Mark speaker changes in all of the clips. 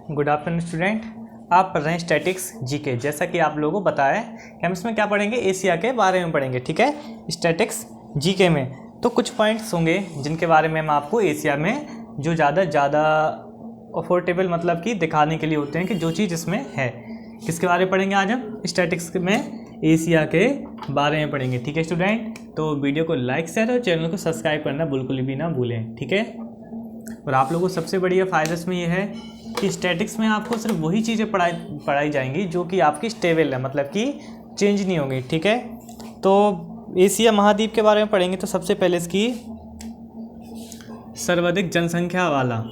Speaker 1: Good afternoon student. आप पढ़ रहे हैं स्टैटिक्स जीके। जैसा कि आप लोगों को बताया कि हम इसमें क्या पढ़ेंगे, एशिया के बारे में पढ़ेंगे। ठीक है, स्टैटिक्स जीके में तो कुछ पॉइंट्स होंगे जिनके बारे में हम आपको एशिया में जो ज़्यादा अफोर्डेबल मतलब कि दिखाने के लिए होते हैं कि जो चीज़ इसमें है। किसके बारे में पढ़ेंगे आज हम? स्टैटिक्स में एशिया के बारे में पढ़ेंगे। ठीक है स्टूडेंट, तो वीडियो को लाइक शेयर और चैनल को सब्सक्राइब करना बिल्कुल भी ना भूलें। ठीक है, और आप लोगों को सबसे बढ़िया फ़ायदा इसमें यह है कि स्टैटिक्स में आपको सिर्फ वही चीज़ें पढ़ाई जाएंगी जो कि आपकी स्टेबल है, मतलब कि चेंज नहीं होंगी। ठीक है, तो एशिया महाद्वीप के बारे में पढ़ेंगे तो सबसे पहले इसकी सर्वाधिक जनसंख्या वाला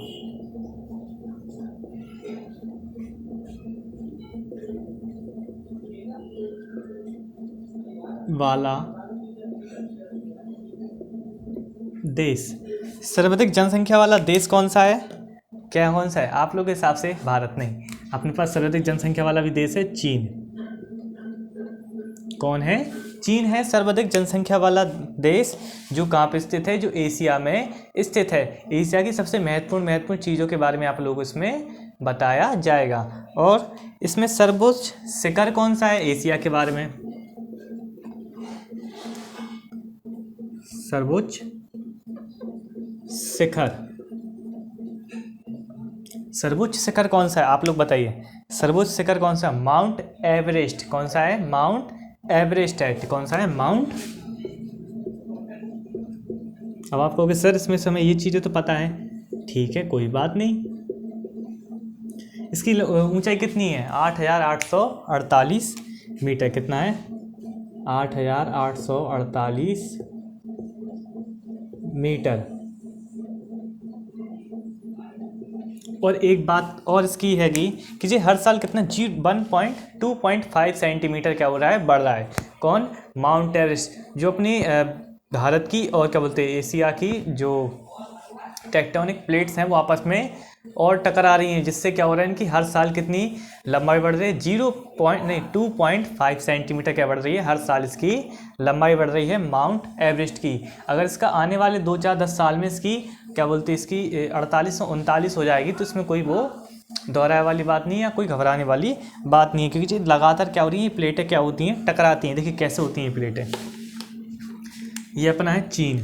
Speaker 1: देश, सर्वाधिक जनसंख्या वाला देश कौन सा है? क्या कौन सा है आप लोग के हिसाब से? भारत नहीं, अपने पास सर्वाधिक जनसंख्या वाला भी देश है चीन। कौन है? चीन है सर्वाधिक जनसंख्या वाला देश, जो कहाँ पे स्थित है? जो एशिया में स्थित है। एशिया की सबसे महत्वपूर्ण चीज़ों के बारे में आप लोगों को इसमें बताया जाएगा। और इसमें सर्वोच्च शिखर कौन सा है एशिया के बारे में? सर्वोच्च शिखर, सर्वोच्च शिखर कौन सा है आप लोग बताइए? सर्वोच्च शिखर कौन सा? Mount Everest. कौन सा है? माउंट एवरेस्ट है। कौन सा है? माउंट। अब आप कहोगे सर इसमें से हमें ये चीज़ें तो पता है। ठीक है, कोई बात नहीं। इसकी ऊंचाई कितनी है? 8,848 मीटर। कितना है? 8,848 मीटर। और एक बात और इसकी हैगी कि ये हर साल कितना 2.5 सेंटीमीटर क्या हो रहा है? बढ़ रहा है। कौन? माउंट एवरेस्ट, जो अपनी भारत की और क्या बोलते हैं एशिया की जो टेक्टोनिक प्लेट्स हैं वो आपस में और टकरा रही हैं, जिससे क्या हो रहा है इनकी हर साल कितनी लंबाई बढ़ रही है? 2.5 सेंटीमीटर क्या बढ़ रही है? हर साल इसकी लंबाई बढ़ रही है माउंट एवरेस्ट की। अगर इसका आने वाले 2-4-10 साल में इसकी क्या बोलते हैं इसकी 4839 हो जाएगी, तो इसमें कोई वो दोहराए वाली बात नहीं है या कोई घबराने वाली बात नहीं है, क्योंकि लगातार क्या हो रही है, ये प्लेटें क्या होती हैं? टकराती हैं। देखिए कैसे होती हैं ये प्लेटें। ये अपना है चीन,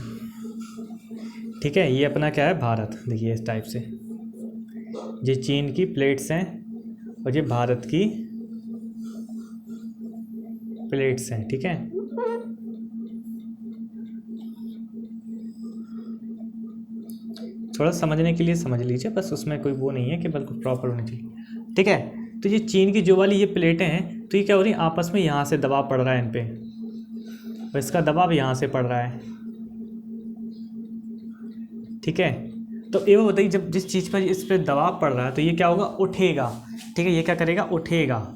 Speaker 1: ठीक है, ये अपना क्या है? भारत। देखिए इस टाइप से ये चीन की प्लेट्स हैं और ये भारत की प्लेट्स हैं। ठीक है, थोड़ा समझने के लिए समझ लीजिए, बस उसमें कोई वो नहीं है कि बिल्कुल प्रॉपर होनी चाहिए। ठीक है, तो ये चीन की जो वाली ये प्लेटें हैं, तो ये क्या हो रही है? आपस में यहाँ से दबाव पड़ रहा है इन पे, और इसका दबाव यहाँ से पड़ रहा है। ठीक है, तो ये बताइए जब जिस चीज़ पर इस पर दबाव पड़ रहा है तो ये क्या होगा? उठेगा। ठीक है, ये क्या करेगा? उठेगा।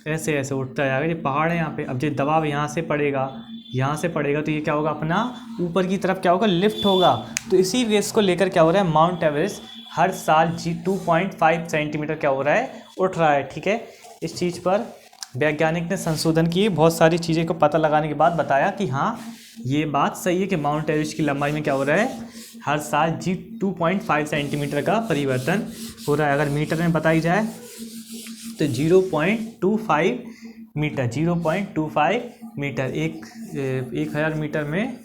Speaker 1: ऐसे ऐसे उठता जाएगा। ये पहाड़ है यहाँ पे, अब जो दबाव यहाँ से पड़ेगा, यहाँ से पड़ेगा, तो ये क्या होगा? अपना ऊपर की तरफ क्या होगा? लिफ्ट होगा। तो इसी बेस को लेकर क्या हो रहा है? माउंट एवरेस्ट हर साल 2.5 सेंटीमीटर क्या हो रहा है? उठ रहा है। ठीक है, इस चीज़ पर वैज्ञानिक ने संशोधन किए, बहुत सारी चीज़ें को पता लगाने के बाद बताया कि हाँ ये बात सही है कि माउंट एवरेस्ट की लंबाई में क्या हो रहा है? हर साल 2.5 सेंटीमीटर का परिवर्तन हो रहा है। अगर मीटर में बताई जाए तो 0.25 मीटर, 0.25 मीटर, 1000 मीटर में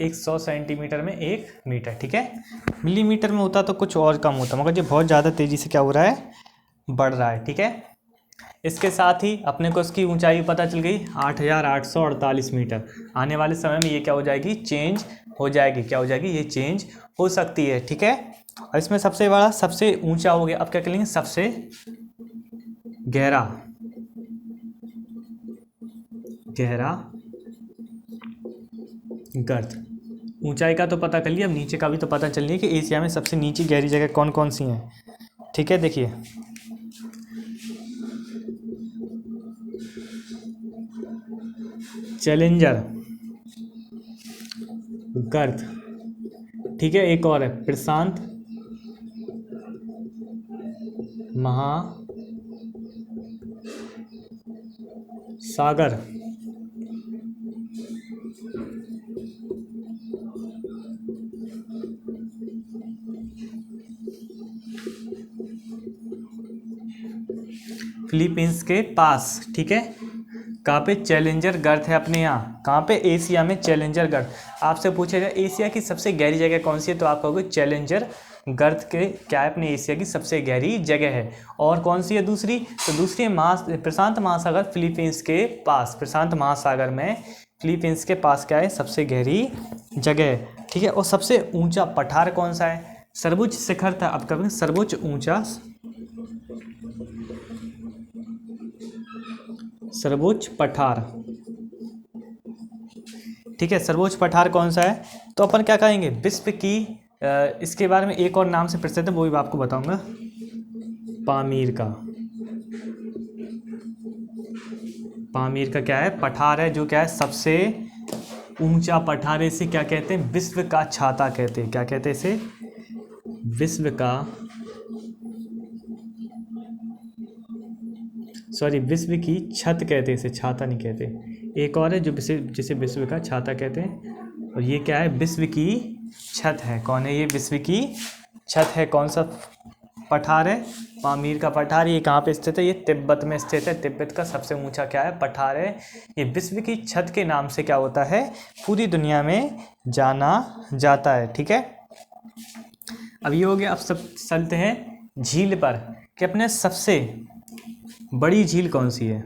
Speaker 1: 100 सेंटीमीटर में 1 मीटर। ठीक है, मिलीमीटर में होता तो कुछ और कम होता, मगर ये बहुत ज़्यादा तेज़ी से क्या हो रहा है? बढ़ रहा है। ठीक है, इसके साथ ही अपने को इसकी ऊंचाई पता चल गई 8,848 मीटर। आने वाले समय में ये क्या हो जाएगी? चेंज हो जाएगी। क्या हो जाएगी? ये चेंज हो सकती है। ठीक है, और इसमें सबसे बड़ा सबसे ऊंचा हो गया। अब क्या करेंगे? सबसे गहरा गर्त। ऊंचाई का तो पता कर लिया, अब नीचे का भी तो पता चल लिया कि एशिया में सबसे नीची गहरी जगह कौन कौन सी हैं। ठीक है, देखिए चैलेंजर गर्त। ठीक है, एक और है प्रशांत महासागर। फिलीपींस के पास, ठीक है। कहाँ पे? चैलेंजर गर्त है अपने यहाँ। कहाँ पे? एशिया में चैलेंजर गर्त। आपसे पूछेगा एशिया की सबसे गहरी जगह कौन सी है, तो आप कहोगे चैलेंजर गर्त के क्या है अपने एशिया की सबसे गहरी जगह है। और कौन सी है दूसरी? तो दूसरी है प्रशांत महासागर फिलीपींस के पास। प्रशांत महासागर में फिलीपींस के पास क्या है? सबसे गहरी जगह है, ठीक है। और सबसे ऊंचा पठार कौन सा है? सर्वोच्च शिखर था, अब कभी सर्वोच्च ऊंचा, सर्वोच्च पठार, ठीक है। सर्वोच्च पठार कौन सा है? तो अपन क्या कहेंगे? विश्व की इसके बारे में एक और नाम से प्रसिद्ध है, वो भी आपको बताऊंगा, पामीर का। पामीर का क्या है? पठार है, जो क्या है? सबसे ऊंचा पठार है। इसे क्या कहते हैं? विश्व का छाता कहते हैं। क्या कहते हैं इसे? विश्व का, सॉरी, विश्व की छत कहते हैं इसे, छाता नहीं कहते। एक और है जो जिसे विश्व का छाता कहते हैं, और ये क्या है? विश्व की छत है। कौन है ये? विश्व की छत है। कौन सा पठार है? पामीर का पठार। ये कहाँ पे स्थित है? ये तिब्बत में स्थित है। तिब्बत का सबसे ऊंचा क्या है? पठार है। ये विश्व की छत के नाम से क्या होता है? पूरी दुनिया में जाना जाता है, ठीक है। अब ये हो गया। अब सब चलते हैं झील पर, कि अपने सबसे बड़ी झील कौन सी है?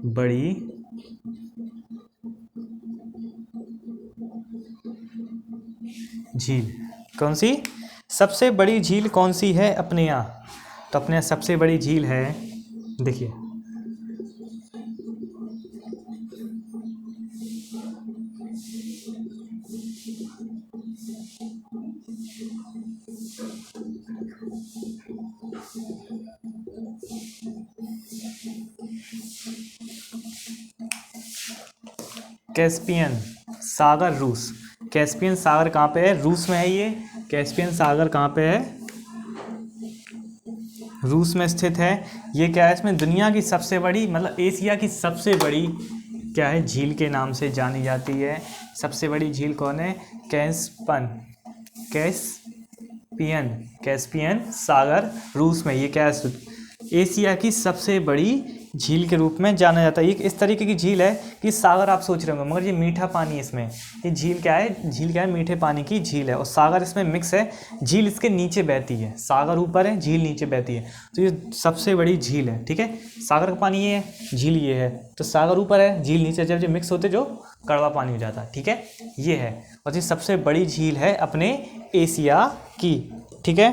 Speaker 1: बड़ी झील कौन सी? सबसे बड़ी झील कौन सी है अपने यहाँ? तो अपने यहाँ सबसे बड़ी झील है, देखिए, कैस्पियन सागर, रूस। कैस्पियन सागर कहाँ पे है? रूस में है ये। कैस्पियन सागर कहाँ पे है? रूस में स्थित है। ये क्या है? इसमें दुनिया की सबसे बड़ी, मतलब एशिया की सबसे बड़ी क्या है? झील के नाम से जानी जाती है। सबसे बड़ी झील कौन है? कैस्पियन, कैस्पियन सागर रूस में। ये क्या है? एशिया की सबसे बड़ी झील के रूप में जाना जाता है। ये इस तरीके की झील है कि सागर आप सोच रहे होंगे, मगर ये मीठा पानी है इसमें। ये झील क्या है? झील क्या है? मीठे पानी की झील है, और सागर इसमें मिक्स है। झील इसके नीचे बहती है, सागर ऊपर है, झील नीचे बहती है। तो ये सबसे बड़ी झील है, ठीक है। सागर का पानी ये है, झील ये है, तो सागर ऊपर है, झील नीचे, जब जो मिक्स होते जो कड़वा पानी हो जाता है, ठीक है। ये है, और ये सबसे बड़ी झील है अपने एशिया की, ठीक है।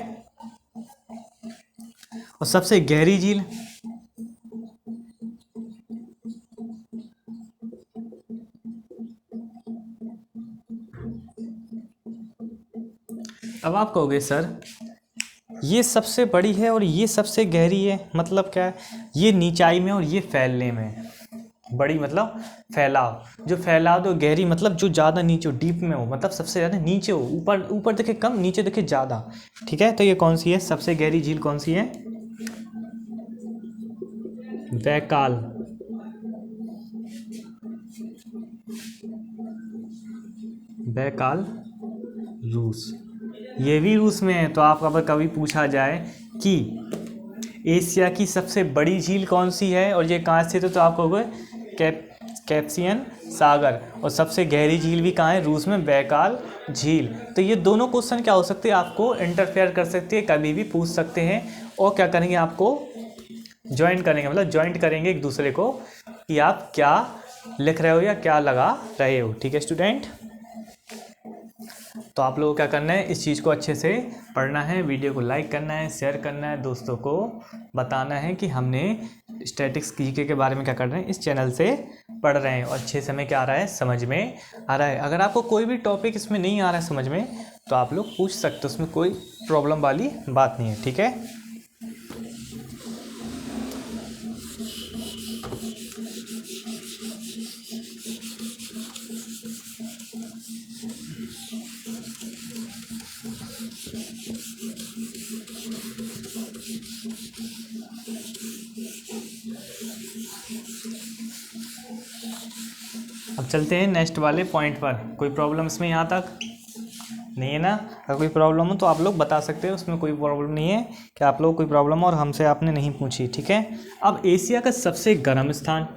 Speaker 1: और सबसे गहरी झील, अब आप कहोगे सर ये सबसे बड़ी है और ये सबसे गहरी है, मतलब क्या है? ये नीचाई में और ये फैलने में। बड़ी मतलब फैलाव, जो फैलाव, तो गहरी मतलब जो ज़्यादा नीचे हो, डीप में हो, मतलब सबसे ज़्यादा नीचे हो। ऊपर ऊपर दिखे कम, नीचे दिखे ज़्यादा, ठीक है। तो ये कौन सी है? सबसे गहरी झील कौन सी है? बैकाल, बैकाल, रूस। ये भी रूस में है। तो आपका अगर कभी पूछा जाए कि एशिया की सबसे बड़ी झील कौन सी है और ये कहाँ स्थित है, तो आप कहोगे कैस्पियन सागर। और सबसे गहरी झील भी कहाँ है? रूस में, बैकाल झील। तो ये दोनों क्वेश्चन क्या हो सकते हैं? आपको इंटरफेयर कर सकते हैं, कभी भी पूछ सकते हैं। और क्या करेंगे? आपको ज्वाइन करेंगे, मतलब ज्वाइंट करेंगे एक दूसरे को, कि आप क्या लिख रहे हो या क्या लगा रहे हो, ठीक है स्टूडेंट। तो आप लोगों को क्या करना है? इस चीज़ को अच्छे से पढ़ना है, वीडियो को लाइक करना है, शेयर करना है, दोस्तों को बताना है कि हमने स्टैटिक्स जीके के बारे में क्या कर रहे हैं, इस चैनल से पढ़ रहे हैं, और अच्छे से हमें क्या आ रहा है? समझ में आ रहा है। अगर आपको कोई भी टॉपिक इसमें नहीं आ रहा है समझ में, तो आप लोग पूछ सकते हो, उसमें कोई प्रॉब्लम वाली बात नहीं है, ठीक है। अब चलते हैं नेक्स्ट वाले पॉइंट पर। कोई प्रॉब्लम इसमें यहाँ तक? नहीं है ना? अगर कोई प्रॉब्लम हो तो आप लोग बता सकते हो, उसमें कोई प्रॉब्लम नहीं है कि आप लोग कोई प्रॉब्लम हो और हमसे आपने नहीं पूछी, ठीक है। अब एशिया का सबसे गर्म स्थान,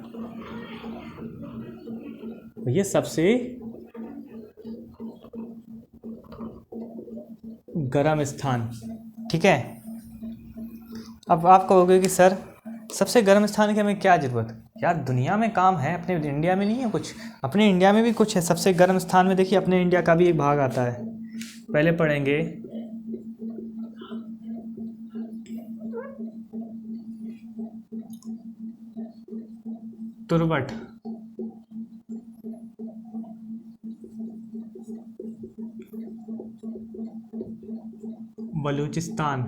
Speaker 1: ये सबसे गर्म स्थान, ठीक है। अब आप कहोगे कि सर सबसे गर्म स्थान की हमें क्या ज़रूरत? यार दुनिया में काम है, अपने इंडिया में नहीं है कुछ? अपने इंडिया में भी कुछ है सबसे गर्म स्थान में। देखिए अपने इंडिया का भी एक भाग आता है, पहले पढ़ेंगे तुर्बट, बलूचिस्तान,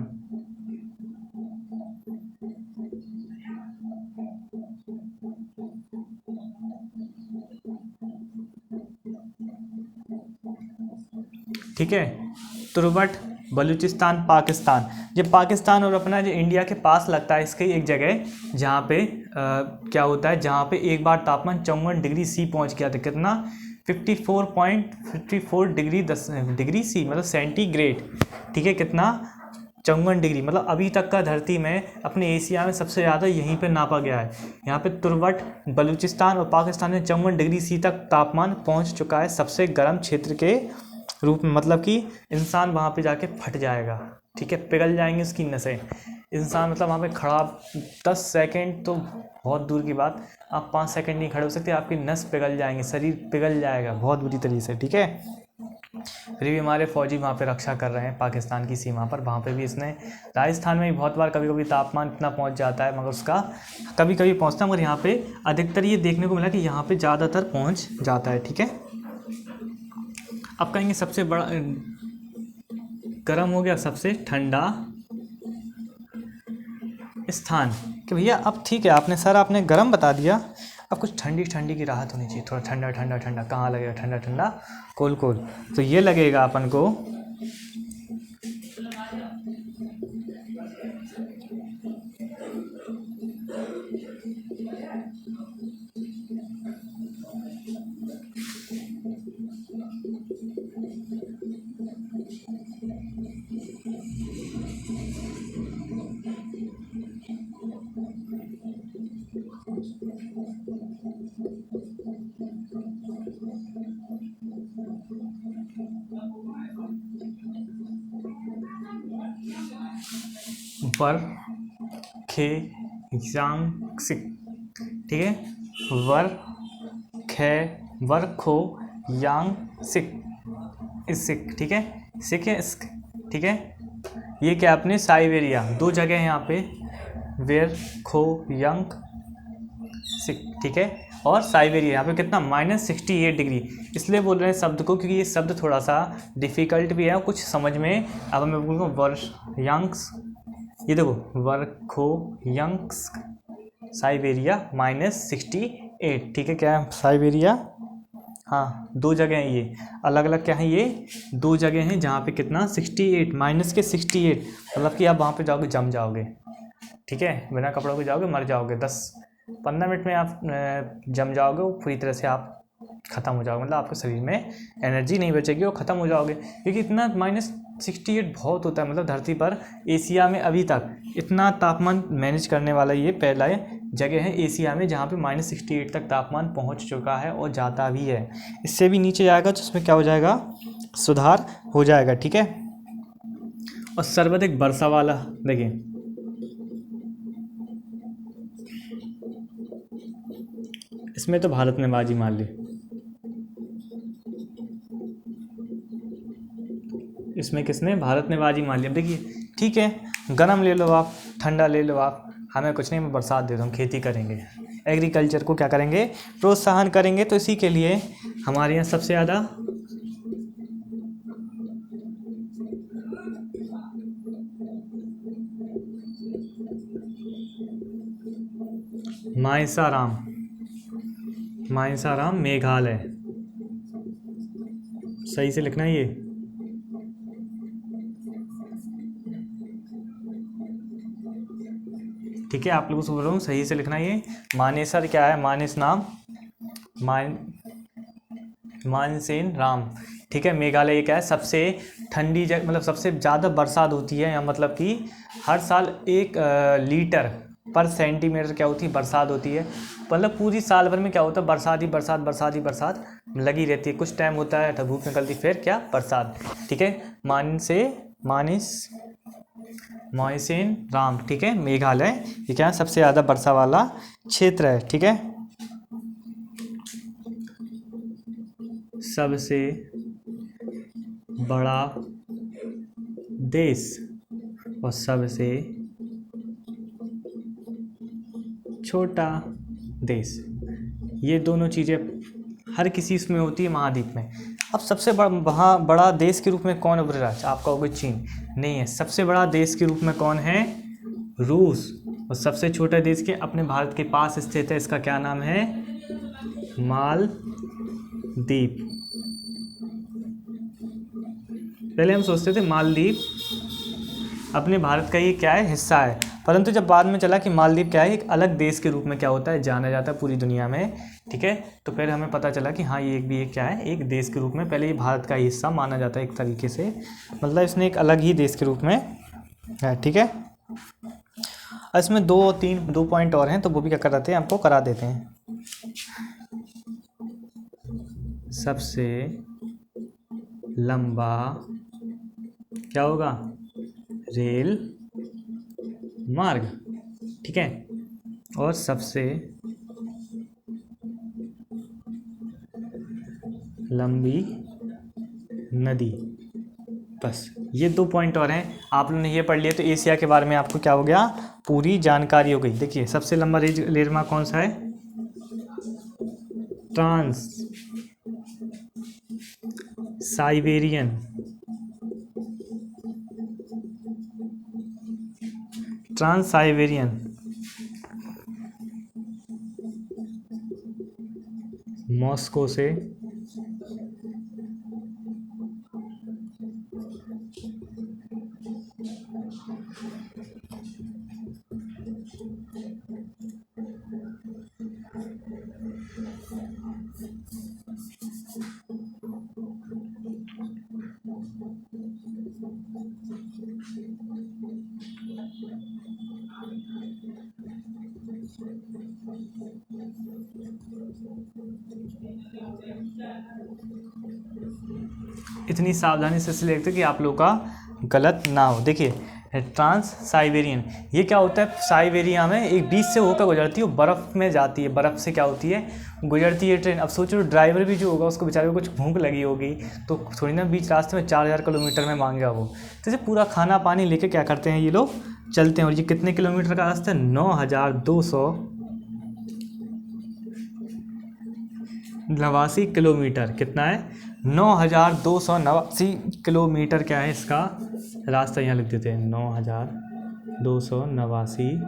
Speaker 1: ठीक है। तुर्बट, बलूचिस्तान, पाकिस्तान। ये पाकिस्तान और अपना जो इंडिया के पास लगता है, इसकी एक जगह जहाँ पे क्या होता है, जहाँ पे एक बार तापमान 54 डिग्री सी पहुँच गया था। कितना? 54.54 डिग्री सी मतलब सेंटीग्रेड, ठीक है। कितना? 54 डिग्री, मतलब अभी तक का धरती में अपने एशिया में सबसे ज़्यादा यहीं पे नापा गया है। यहाँ पे तुर्बट, बलूचिस्तान और पाकिस्तान में 54 डिग्री सी तक तापमान पहुँच चुका है, सबसे गर्म क्षेत्र के रूप में। मतलब कि इंसान वहाँ पे जाके फट जाएगा, ठीक है, पिघल जाएंगी उसकी नसें। इंसान मतलब वहाँ पे खड़ा 10 सेकंड तो बहुत दूर की बात, आप 5 सेकंड नहीं खड़े हो सकते, आपकी नस पिघल जाएंगे, शरीर पिघल जाएगा बहुत बुरी तरीके से, ठीक है। फिर भी हमारे फौजी वहाँ पे रक्षा कर रहे हैं पाकिस्तान की सीमा पर। वहाँ पे भी इसने, राजस्थान में भी बहुत बार कभी कभी तापमान इतना पहुँच जाता है, मगर उसका कभी कभी पहुँचता है, मगर यहाँ पे अधिकतर ये देखने को मिला कि यहाँ पे ज़्यादातर पहुँच जाता है, ठीक है। अब कहेंगे सबसे बड़ा गर्म हो गया, सबसे ठंडा स्थान, कि भैया अब ठीक है, आपने सर आपने गर्म बता दिया, अब कुछ ठंडी ठंडी की राहत होनी चाहिए, थोड़ा ठंडा ठंडा ठंडा। कहाँ लगेगा ठंडा ठंडा? कोल कोल। तो ये लगेगा अपन को वर खे यांग सिक, ठीक है। वर खे वर खो यांग सिक, सिक, ठीक है। सिक है इस्क, ठीक है। ये क्या अपने साइबेरिया, दो जगह है यहाँ पे, वेर खो यंग सिक, ठीक है। और साइबेरिया यहाँ पे कितना? -68 डिग्री। इसलिए बोल रहे हैं शब्द को क्योंकि ये शब्द थोड़ा सा डिफ़िकल्ट भी है कुछ समझ में। अब मैं बोलूँगा वर्ष यंग्स, ये देखो वर्खो यंग्स साइबेरिया -68, ठीक है। क्या है साइबेरिया? हाँ, दो जगह हैं ये अलग अलग। क्या है ये? दो जगह हैं जहाँ पे कितना? 68, -68, मतलब कि आप वहाँ पे जाओगे जम जाओगे, ठीक है। बिना कपड़ों के जाओगे मर जाओगे, 10-15 मिनट में आप जम जाओगे, वो पूरी तरह से आप ख़त्म हो जाओगे, मतलब आपके शरीर में एनर्जी नहीं बचेगी, वो ख़त्म हो जाओगे। क्योंकि इतना -68 बहुत होता है, मतलब धरती पर एशिया में अभी तक इतना तापमान मैनेज करने वाला ये पहला जगह है एशिया में जहाँ पे -68 तक तापमान पहुँच चुका है और जाता भी है। इससे भी नीचे जाएगा तो उसमें क्या हो जाएगा? सुधार हो जाएगा, ठीक है। और सर्वाधिक वर्षा वाला देखिए, इसमें तो भारत ने बाजी मार ली, इसमें किसने? भारत ने बाजी मार ली। अब देखिए ठीक है, गर्म ले लो आप, ठंडा ले लो आप, हमें कुछ नहीं, मैं बरसात दे दूँ, खेती करेंगे, एग्रीकल्चर को क्या करेंगे? प्रोत्साहन करेंगे। तो इसी के लिए हमारे यहाँ सबसे ज़्यादा मानसाराम मेघालय, सही से लिखना है ये, ठीक है। आप लोगों से बोल रहा हूँ सही से लिखना ये। मानेसर क्या है? मानेस नाम, मानसेन राम, ठीक है। मेघालय क्या है, सबसे ठंडी जगह, मतलब सबसे ज़्यादा बरसात होती है यहाँ, मतलब कि हर साल 1 लीटर पर सेंटीमीटर क्या होती है, बरसात होती है। मतलब पूरी साल भर में क्या होता है, बरसात ही बरसात, बरसात ही बरसात लगी रहती है। कुछ टाइम होता है धूप निकलती, फिर क्या बरसात, ठीक है। मॉइसेन राम, ठीक है, मेघालय ये क्या है, सबसे ज़्यादा वर्षा वाला क्षेत्र है, ठीक है। सबसे बड़ा देश और सबसे छोटा देश, ये दोनों चीज़ें हर किसी इसमें होती है महाद्वीप में। अब सबसे बड़ा देश के रूप में कौन उभर रहा है, आप कहोगे चीन, नहीं है। सबसे बड़ा देश के रूप में कौन है, रूस। और सबसे छोटा देश के अपने भारत के पास स्थित है, इसका क्या नाम है, मालदीव। पहले हम सोचते थे मालदीव अपने भारत का ये क्या है, हिस्सा है, परंतु जब बाद में चला कि मालदीव क्या है, एक अलग देश के रूप में क्या होता है, जाना जाता है पूरी दुनिया में, ठीक है। तो फिर हमें पता चला कि हाँ ये एक क्या है, एक देश के रूप में, पहले ये भारत का हिस्सा माना जाता है एक तरीके से, मतलब इसने एक अलग ही देश के रूप में है, ठीक है। इसमें 2 पॉइंट और हैं, तो वो भी क्या कराते हैं, आपको करा देते हैं। सबसे लंबा क्या होगा, रेल मार्ग, ठीक है। और सबसे लंबी नदी, बस ये 2 पॉइंट और हैं। आप लोगों ने ये पढ़ लिया तो एशिया के बारे में आपको क्या हो गया, पूरी जानकारी हो गई। देखिए सबसे लंबा रेल मार्ग कौन सा है, ट्रांस साइबेरियन मॉस्को से इतनी सावधानी से इसलिए लिखते कि आप लोग का गलत ना हो। देखिए ट्रांस साइबेरियन, ये क्या होता है, साइबेरिया में एक बीच से होकर गुजरती है, बर्फ़ में जाती है, बर्फ़ से क्या होती है, गुजरती है ट्रेन। अब सोचो ड्राइवर भी जो होगा उसको बेचारे को कुछ भूख लगी होगी, तो थोड़ी ना बीच रास्ते में 4000 किलोमीटर में मांगेगा वो, तो जैसे पूरा खाना पानी लेके क्या करते हैं ये लोग चलते हैं। और ये कितने किलोमीटर का रास्ता है, 9289 किलोमीटर, कितना है, 9289 किलोमीटर क्या है इसका रास्ता, यहाँ लिख देते हैं 9289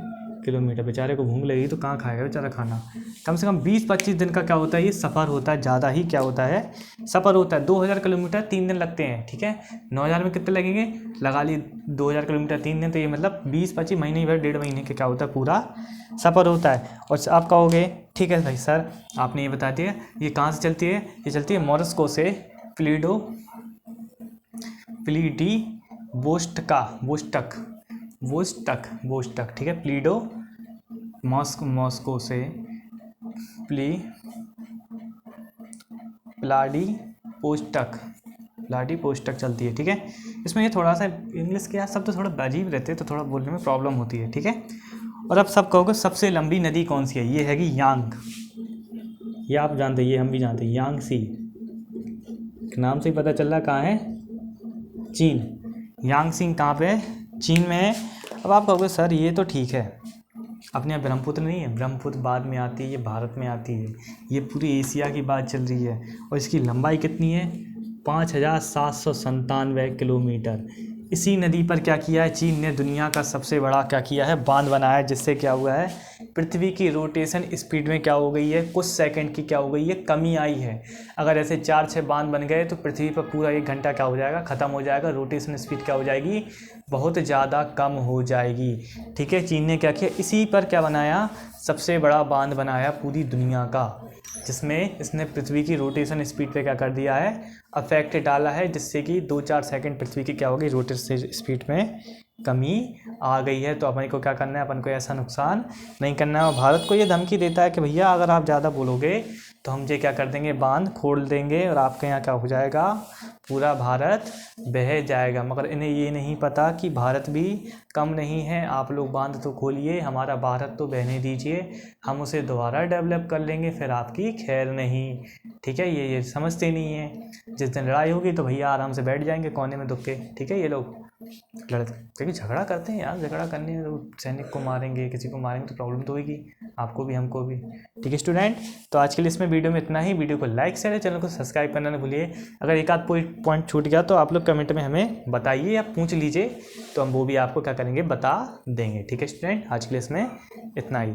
Speaker 1: किलोमीटर। बेचारे को भूख लगी तो कहाँ खाएगा बेचारा खाना। कम से कम 20-25 दिन का क्या होता है, ये सफ़र होता है, ज़्यादा ही क्या होता है, सफ़र होता है। 2000 किलोमीटर 3 दिन लगते हैं, ठीक है। 9000 में कितने लगेंगे, लगा लिए 2000 किलोमीटर 3 दिन, तो ये मतलब 20-25 महीने भर, 1.5 महीने का क्या होता है, पूरा सफ़र होता है। और आप कहोगे ठीक है भाई सर आपने ये बता दिया, ये कहाँ से चलती है, ये चलती है मॉस्को से व्लादिवोस्टोक, ठीक है। मॉस्को से व्लादिवोस्टोक चलती है, ठीक है। इसमें ये थोड़ा सा इंग्लिश के शब्द तो थोड़ा अजीब रहते हैं, तो थोड़ा बोलने में प्रॉब्लम होती है, ठीक है। और अब सब कहोगे सबसे लंबी नदी कौन सी है, ये हैगी यांग, ये आप जानते हैं, ये हम भी जानते हैं, यांगसी, नाम से ही पता चल रहा कहाँ है, चीन। यांगसी कहाँ पे है, चीन में है। अब आप कहोगे सर ये तो ठीक है, अपने यहाँ ब्रह्मपुत्र नहीं है, ब्रह्मपुत्र बाद में आती है, ये भारत में आती है, ये पूरी एशिया की बात चल रही है। और इसकी लंबाई कितनी है, 5797 किलोमीटर। इसी नदी पर क्या किया है, चीन ने दुनिया का सबसे बड़ा क्या किया है, बांध बनाया है, जिससे क्या हुआ है, पृथ्वी की रोटेशन स्पीड में क्या हो गई है, कुछ सेकंड की क्या हो गई है, कमी आई है। अगर ऐसे 4-6 बांध बन गए तो पृथ्वी पर पूरा 1 घंटा क्या हो जाएगा, ख़त्म हो जाएगा, रोटेशन स्पीड क्या हो जाएगी, बहुत ज़्यादा कम हो जाएगी, ठीक है। चीन ने क्या किया, इसी पर क्या बनाया, सबसे बड़ा बांध बनाया पूरी दुनिया का, जिसमें इसने पृथ्वी की रोटेशन स्पीड पे क्या कर दिया है, अफेक्ट डाला है, जिससे कि 2-4 सेकंड पृथ्वी की क्या होगी, रोटेशन स्पीड में कमी आ गई है। तो अपन को क्या करना है, अपन को ऐसा नुकसान नहीं करना है। और भारत को ये धमकी देता है कि भैया अगर आप ज़्यादा बोलोगे तो हम ये क्या कर देंगे, बांध खोल देंगे और आपके यहाँ क्या हो जाएगा, पूरा भारत बह जाएगा। मगर इन्हें ये नहीं पता कि भारत भी कम नहीं है, आप लोग बांध तो खोलिए, हमारा भारत तो बहने दीजिए, हम उसे दोबारा डेवलप कर लेंगे, फिर आपकी खैर नहीं। ठीक है, ये समझते नहीं है। जिस दिन लड़ाई होगी तो भैया आराम से बैठ जाएंगे कोने में दुख के। ठीक है, ये लोग क्योंकि झगड़ा करते हैं यार, झगड़ा करने में तो सैनिक को मारेंगे, किसी को मारेंगे तो प्रॉब्लम तो होगी आपको भी हमको भी। ठीक है स्टूडेंट, तो आज के लिए इसमें वीडियो में इतना ही। वीडियो को लाइक शेयर, चैनल को सब्सक्राइब करना ना भूलिए। अगर एक आध पॉइंट छूट गया तो आप लोग कमेंट में हमें बताइए या पूछ लीजिए, तो हम वो भी आपको क्या करेंगे, बता देंगे। ठीक है स्टूडेंट, आज के लिए इसमें इतना ही।